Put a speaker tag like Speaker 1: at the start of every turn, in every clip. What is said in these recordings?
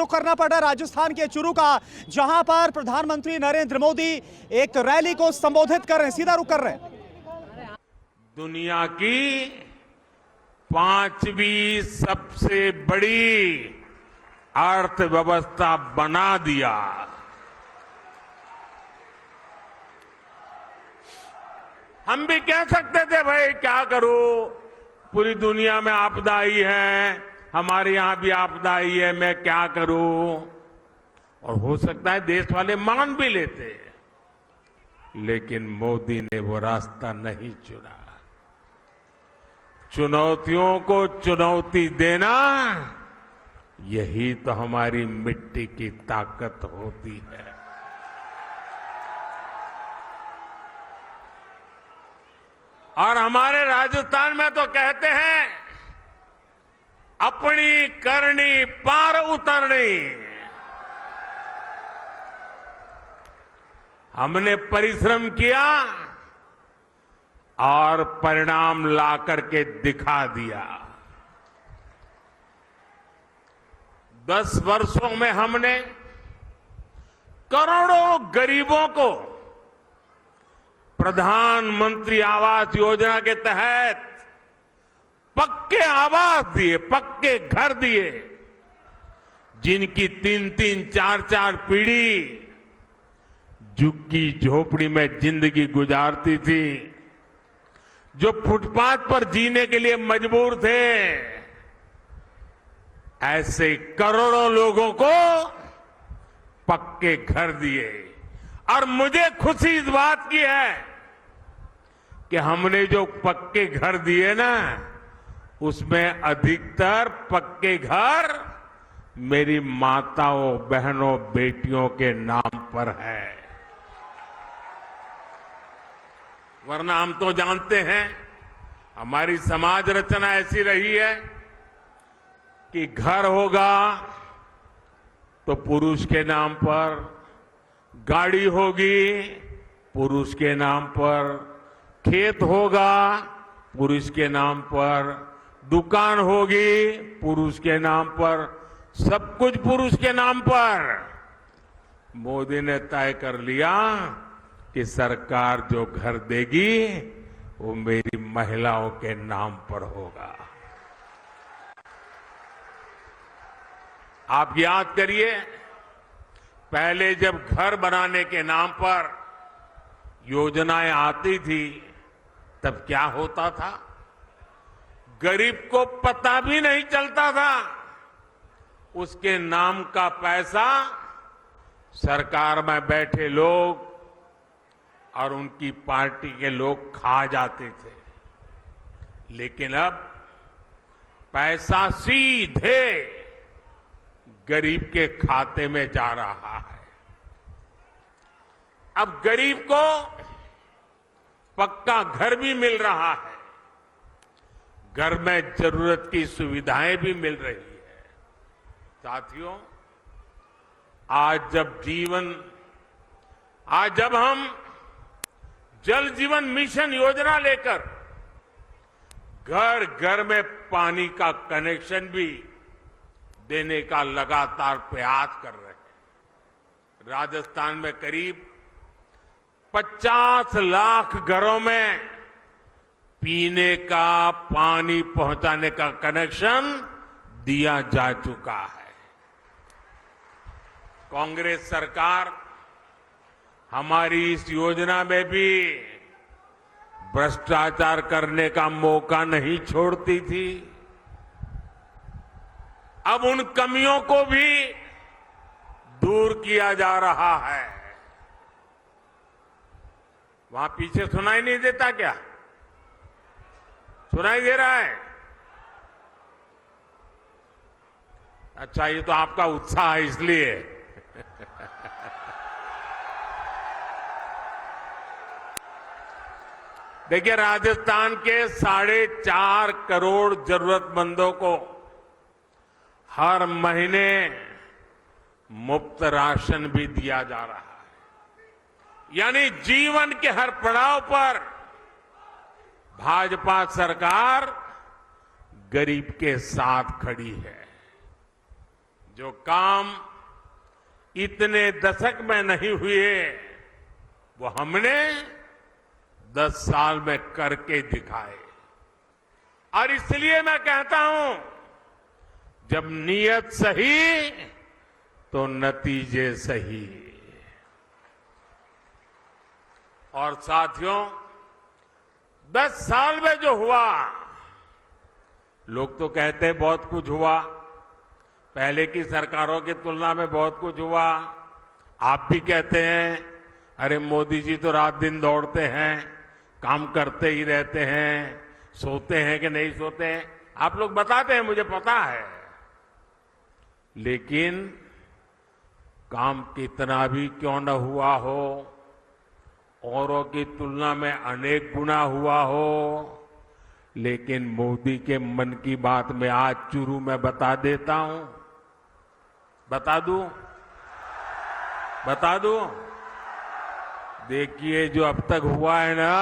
Speaker 1: रुख करना पड़ रहा है राजस्थान के चुरू का, जहां पर प्रधानमंत्री नरेंद्र मोदी एक रैली को संबोधित कर रहे हैं। सीधा रुख कर रहे हैं।
Speaker 2: दुनिया की 5वीं सबसे बड़ी अर्थव्यवस्था बना दिया। हम भी कह सकते थे भाई क्या करूं, पूरी दुनिया में आपदा आई है, हमारे यहां भी आपदा आई है, मैं क्या करूं। और हो सकता है देश वाले मान भी लेते, लेकिन मोदी ने वो रास्ता नहीं चुना। चुनौतियों को चुनौती देना, यही तो हमारी मिट्टी की ताकत होती है। और हमारे राजस्थान में तो कहते हैं, अपनी करनी पार उतरनी। हमने परिश्रम किया और परिणाम ला करके दिखा दिया। 10 वर्षों में हमने करोड़ों गरीबों को प्रधानमंत्री आवास योजना के तहत पक्के आवास दिए, पक्के घर दिए, जिनकी 3-3, 4-4 पीढ़ी झुग्गी झोपड़ी में जिंदगी गुजारती थी, जो फुटपाथ पर जीने के लिए मजबूर थे, ऐसे करोड़ों लोगों को पक्के घर दिए। और मुझे खुशी इस बात की है कि हमने जो पक्के घर दिए ना, उसमें अधिकतर पक्के घर मेरी माताओं, बहनों, बेटियों के नाम पर है। वरना हम तो जानते हैं हमारी समाज रचना ऐसी रही है कि घर होगा तो पुरुष के नाम पर, गाड़ी होगी पुरुष के नाम पर, खेत होगा पुरुष के नाम पर, दुकान होगी पुरुष के नाम पर, सब कुछ पुरुष के नाम पर। मोदी ने तय कर लिया कि सरकार जो घर देगी वो मेरी महिलाओं के नाम पर होगा। आप याद करिए, पहले जब घर बनाने के नाम पर योजनाएं आती थी, तब क्या होता था, गरीब को पता भी नहीं चलता था। उसके नाम का पैसा सरकार में बैठे लोग और उनकी पार्टी के लोग खा जाते थे। लेकिन अब पैसा सीधे गरीब के खाते में जा रहा है। अब गरीब को पक्का घर भी मिल रहा है, घर में जरूरत की सुविधाएं भी मिल रही है। साथियों, आज जब हम जल जीवन मिशन योजना लेकर घर घर में पानी का कनेक्शन भी देने का लगातार प्रयास कर रहे हैं। राजस्थान में करीब 50 लाख घरों में पीने का पानी पहुंचाने का कनेक्शन दिया जा चुका है। कांग्रेस सरकार हमारी इस योजना में भी भ्रष्टाचार करने का मौका नहीं छोड़ती थी। अब उन कमियों को भी दूर किया जा रहा है। वहां पीछे सुनाई नहीं देता क्या? सुनाई दे रहा है? अच्छा, ये तो आपका उत्साह है इसलिए। देखिए, राजस्थान के 4.5 करोड़ जरूरतमंदों को हर महीने मुफ्त राशन भी दिया जा रहा है। यानी जीवन के हर पड़ाव पर भाजपा सरकार गरीब के साथ खड़ी है। जो काम इतने दशक में नहीं हुए वो हमने 10 साल में करके दिखाए। और इसलिए मैं कहता हूं, जब नीयत सही तो नतीजे सही। और साथियों, 10 साल में जो हुआ, लोग तो कहते हैं बहुत कुछ हुआ, पहले की सरकारों की तुलना में बहुत कुछ हुआ। आप भी कहते हैं अरे मोदी जी तो रात दिन दौड़ते हैं, काम करते ही रहते हैं, सोते हैं कि नहीं सोते हैं, आप लोग बताते हैं, मुझे पता है। लेकिन काम कितना भी क्यों न हुआ हो, औरों की तुलना में अनेक गुना हुआ हो, लेकिन मोदी के मन की बात में आज चुरू में बता देता हूं। बता दूं? देखिए, जो अब तक हुआ है ना,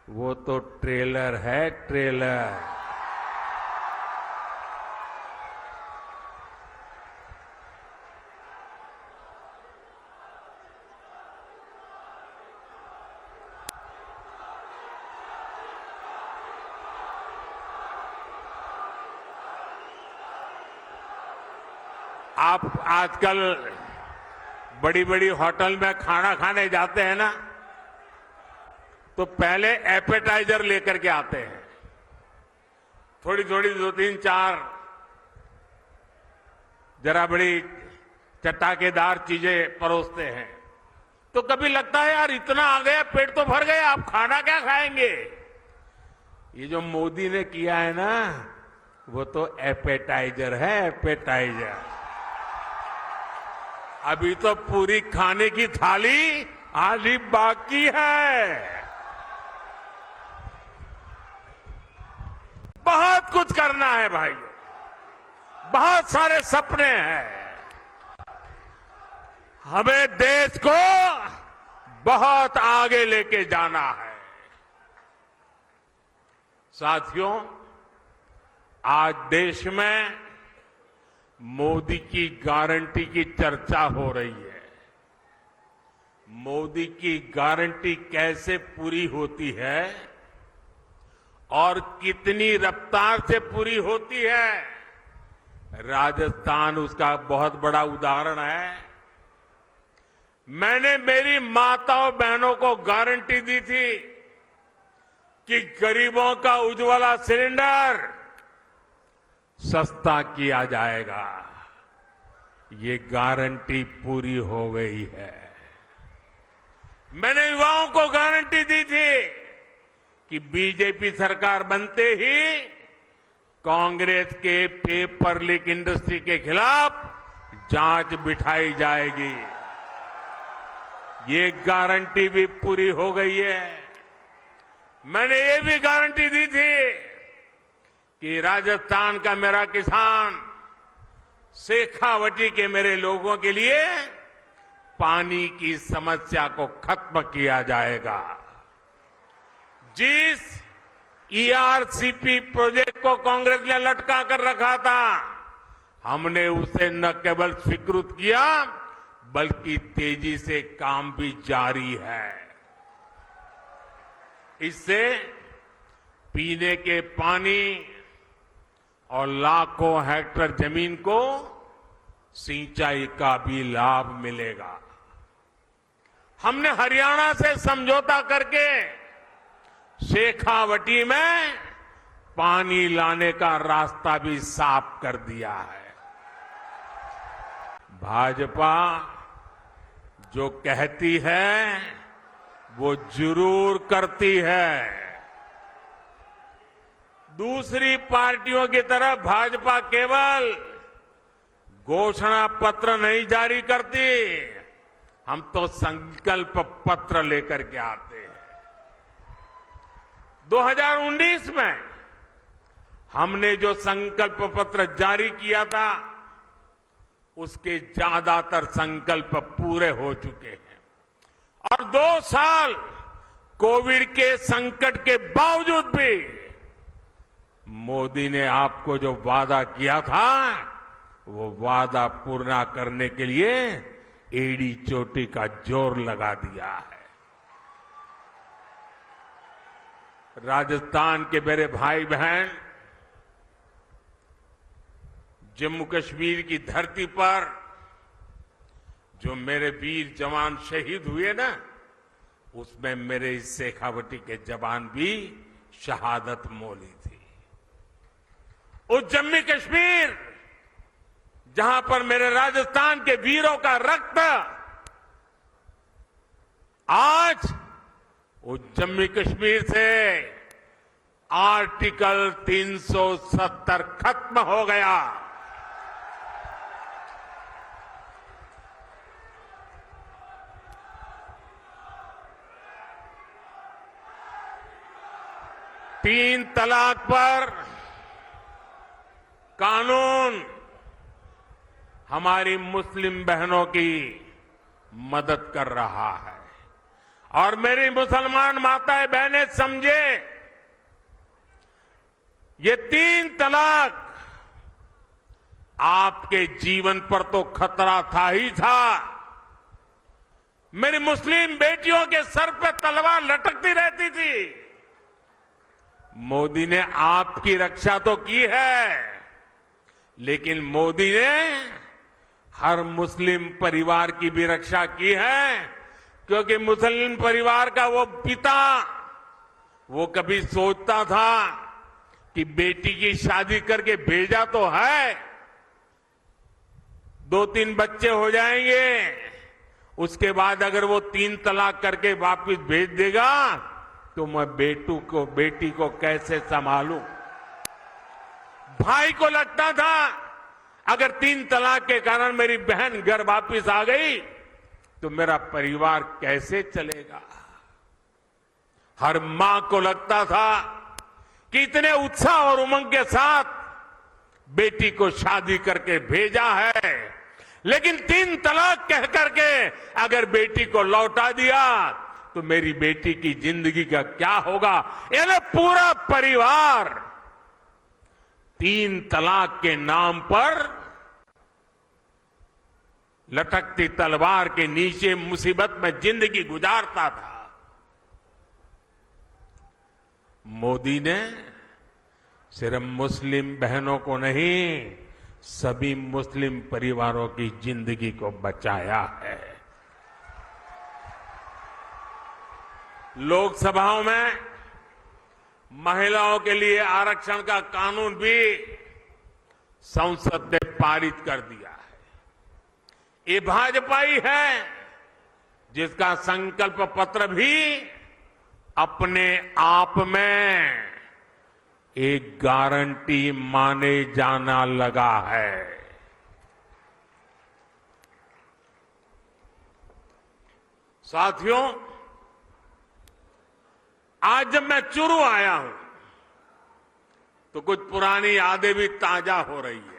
Speaker 2: वो तो ट्रेलर है, ट्रेलर। आप आजकल बड़ी बड़ी होटल में खाना खाने जाते हैं ना, तो पहले एपेटाइजर लेकर के आते हैं, थोड़ी थोड़ी 2, 3, 4 जरा बड़ी चटाकेदार चीजें परोसते हैं। तो कभी लगता है यार इतना आ गया, पेट तो भर गया, आप खाना क्या खाएंगे। ये जो मोदी ने किया है ना, वो तो एपेटाइजर है, एपेटाइजर। अभी तो पूरी खाने की थाली आधी बाकी है। बहुत कुछ करना है भाई, बहुत सारे सपने हैं। हमें देश को बहुत आगे लेके जाना है। साथियों, आज देश में मोदी की गारंटी की चर्चा हो रही है। मोदी की गारंटी कैसे पूरी होती है और कितनी रफ्तार से पूरी होती है, राजस्थान उसका बहुत बड़ा उदाहरण है। मैंने मेरी माताओं बहनों को गारंटी दी थी कि गरीबों का उज्ज्वला सिलेंडर सस्ता किया जाएगा। ये गारंटी पूरी हो गई है। मैंने युवाओं को गारंटी दी थी कि बीजेपी सरकार बनते ही कांग्रेस के पेपर लीक इंडस्ट्री के खिलाफ जांच बिठाई जाएगी। ये गारंटी भी पूरी हो गई है। मैंने ये भी गारंटी दी थी कि राजस्थान का मेरा किसान, शेखावटी के मेरे लोगों के लिए पानी की समस्या को खत्म किया जाएगा। जिस ईआरसीपी प्रोजेक्ट को कांग्रेस ने लटका कर रखा था, हमने उसे न केवल स्वीकृत किया बल्कि तेजी से काम भी जारी है। इससे पीने के पानी और लाखों हेक्टेयर जमीन को सिंचाई का भी लाभ मिलेगा। हमने हरियाणा से समझौता करके शेखावटी में पानी लाने का रास्ता भी साफ कर दिया है। भाजपा जो कहती है वो जरूर करती है। दूसरी पार्टियों की तरह भाजपा केवल घोषणा पत्र नहीं जारी करती, हम तो संकल्प पत्र लेकर के आते हैं। 2019 में हमने जो संकल्प पत्र जारी किया था, उसके ज्यादातर संकल्प पूरे हो चुके हैं। और 2 साल कोविड के संकट के बावजूद भी मोदी ने आपको जो वादा किया था, वो वादा पूरा करने के लिए एड़ी चोटी का जोर लगा दिया है। राजस्थान के मेरे भाई बहन, जम्मू कश्मीर की धरती पर जो मेरे वीर जवान शहीद हुए ना, उसमें मेरे इस शेखावटी के जवान भी शहादत मोली थी। उस जम्मू कश्मीर जहां पर मेरे राजस्थान के वीरों का रक्त आज उस जम्मू कश्मीर से आर्टिकल 370 खत्म हो गया। तीन तलाक पर कानून हमारी मुस्लिम बहनों की मदद कर रहा है और मेरी मुसलमान माताएं बहनें समझे, ये तीन तलाक आपके जीवन पर तो खतरा था ही था। मेरी मुस्लिम बेटियों के सर पर तलवार लटकती रहती थी। मोदी ने आपकी रक्षा तो की है, लेकिन मोदी ने हर मुस्लिम परिवार की भी रक्षा की है, क्योंकि मुस्लिम परिवार का वो पिता वो कभी सोचता था कि बेटी की शादी करके भेजा तो है, 2-3 बच्चे हो जाएंगे, उसके बाद अगर वो 3 तलाक करके वापस भेज देगा तो मैं बेटी को कैसे संभालूं। भाई को लगता था अगर 3 तलाक के कारण मेरी बहन घर वापस आ गई तो मेरा परिवार कैसे चलेगा। हर मां को लगता था कि इतने उत्साह और उमंग के साथ बेटी को शादी करके भेजा है, लेकिन 3 तलाक कह करके अगर बेटी को लौटा दिया तो मेरी बेटी की जिंदगी का क्या होगा। यानी पूरा परिवार 3 तलाक के नाम पर लटकती तलवार के नीचे मुसीबत में जिंदगी गुजारता था। मोदी ने सिर्फ मुस्लिम बहनों को नहीं, सभी मुस्लिम परिवारों की जिंदगी को बचाया है। लोकसभाओं में महिलाओं के लिए आरक्षण का कानून भी संसद ने पारित कर दिया है। ये भाजपा ही है जिसका संकल्प पत्र भी अपने आप में एक गारंटी माने जाना लगा है। साथियों, आज जब मैं चुरू आया हूं तो कुछ पुरानी यादें भी ताजा हो रही है।